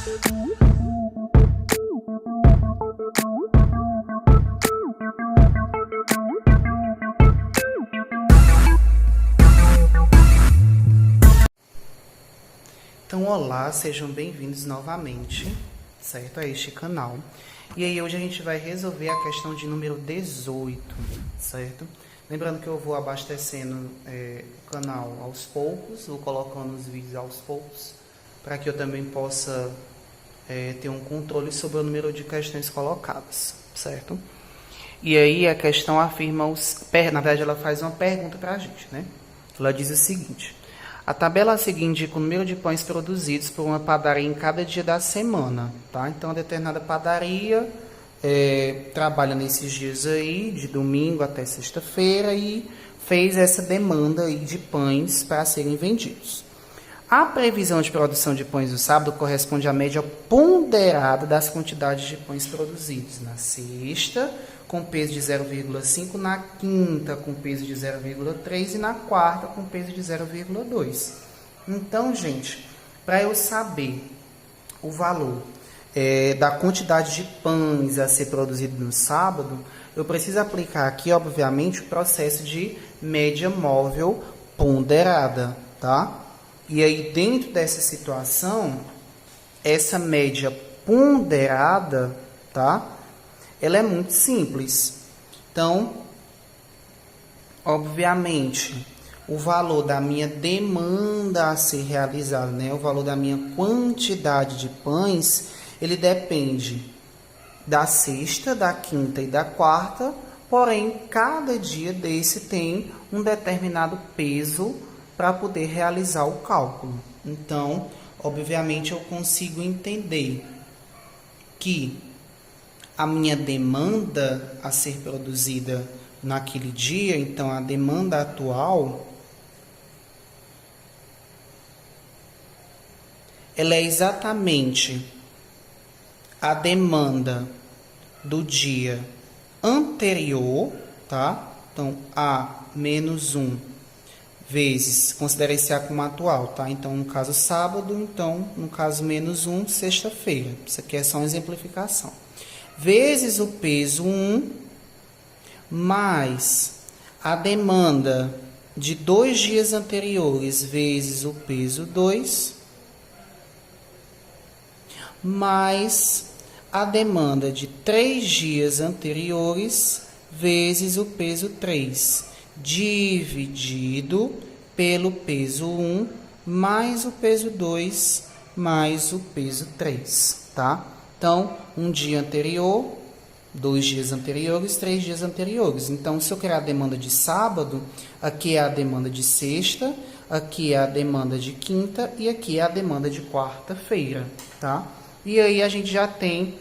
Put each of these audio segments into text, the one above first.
Então, olá, sejam bem-vindos novamente, certo, a este canal. E aí, hoje a gente vai resolver a questão de número 18, certo? Lembrando que eu vou abastecendo o canal aos poucos, vou colocando os vídeos aos poucos, para que eu também possa ter um controle sobre o número de questões colocadas, certo? E aí, a questão afirma na verdade, ela faz uma pergunta para a gente, né? Ela diz o seguinte: a tabela a seguir indica o número de pães produzidos por uma padaria em cada dia da semana, tá? Então, a determinada padaria trabalha nesses dias aí, de domingo até sexta-feira, e fez essa demanda aí de pães para serem vendidos. A previsão de produção de pães no sábado corresponde à média ponderada das quantidades de pães produzidos na sexta, com peso de 0,5, na quinta com peso de 0,3 e na quarta com peso de 0,2. Então, gente, para eu saber o valor da quantidade de pães a ser produzido no sábado, eu preciso aplicar aqui, obviamente, o processo de média móvel ponderada, tá? E aí, dentro dessa situação, essa média ponderada, tá? Ela é muito simples. Então, obviamente, o valor da minha demanda a ser realizada, né, o valor da minha quantidade de pães, ele depende da sexta, da quinta e da quarta, porém, cada dia desse tem um determinado peso para poder realizar o cálculo. Então, obviamente, eu consigo entender que a minha demanda a ser produzida naquele dia, então a demanda atual, ela é exatamente a demanda do dia anterior, tá? Então, A menos 1 vezes, considera esse A como atual, tá? Então, no caso sábado, então, no caso menos 1, sexta-feira. Isso aqui é só uma exemplificação. Vezes o peso 1, mais a demanda de 2 dias anteriores, vezes o peso 2, mais a demanda de 3 dias anteriores, vezes o peso 3, dividido pelo peso 1, mais o peso 2, mais o peso 3, tá? Então, um dia anterior, 2 dias anteriores, 3 dias anteriores. Então, se eu quero a demanda de sábado, aqui é a demanda de sexta, aqui é a demanda de quinta e aqui é a demanda de quarta-feira, tá? E aí a gente já tem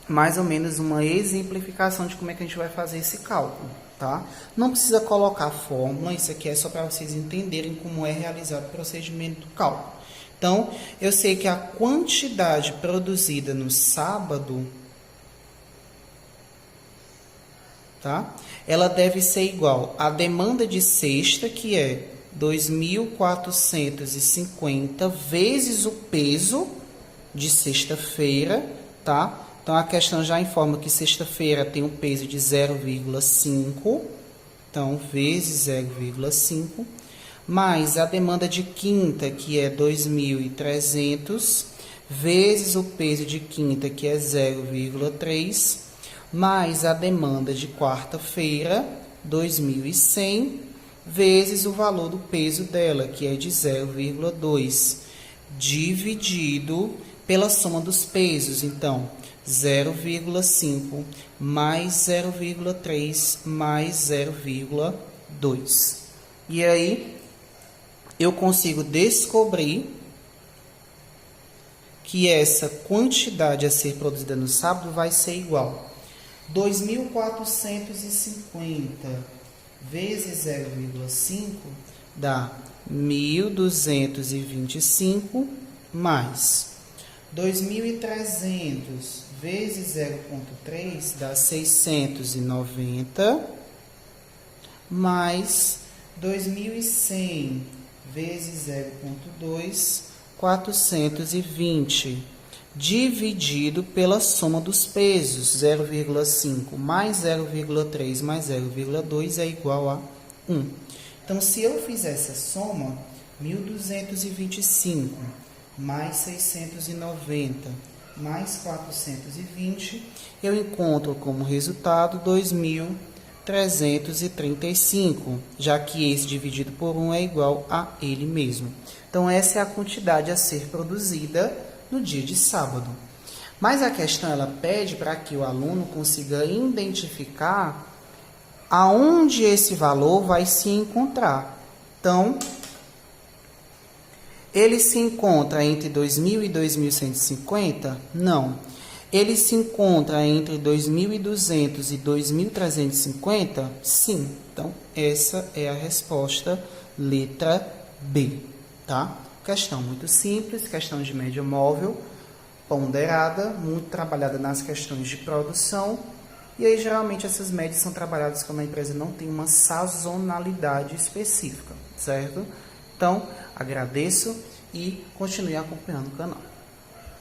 mais ou menos uma exemplificação de como é que a gente vai fazer esse cálculo, tá? Não precisa colocar fórmula, isso aqui é só para vocês entenderem como é realizado o procedimento do cálculo. Então, eu sei que a quantidade produzida no sábado, tá? Ela deve ser igual à demanda de sexta, que é 2.450 vezes o peso de sexta-feira, tá? Então, a questão já informa que sexta-feira tem um peso de 0,5, então, vezes 0,5, mais a demanda de quinta, que é 2.300, vezes o peso de quinta, que é 0,3, mais a demanda de quarta-feira, 2.100, vezes o valor do peso dela, que é de 0,2, dividido pela soma dos pesos. Então, 0,5 mais 0,3 mais 0,2. E aí, eu consigo descobrir que essa quantidade a ser produzida no sábado vai ser igual a 2.450 vezes 0,5 dá 1.225 mais 2.300 vezes 0,3 dá 690 mais 2.100 vezes 0,2, 420, dividido pela soma dos pesos, 0,5 mais 0,3 mais 0,2 é igual a 1. Então, se eu fizer essa soma, 1.225 mais 690 mais 420, eu encontro como resultado 2.335, já que esse dividido por 1 é igual a ele mesmo. Então, essa é a quantidade a ser produzida no dia de sábado. Mas a questão ela pede para que o aluno consiga identificar aonde esse valor vai se encontrar. Então, ele se encontra entre 2.000 e 2.150? Não. Ele se encontra entre 2.200 e 2.350? Sim. Então, essa é a resposta, letra B, tá? Questão muito simples, questão de média móvel, ponderada, muito trabalhada nas questões de produção. E aí, geralmente, essas médias são trabalhadas quando a empresa não tem uma sazonalidade específica, certo? Então, agradeço e continue acompanhando o canal.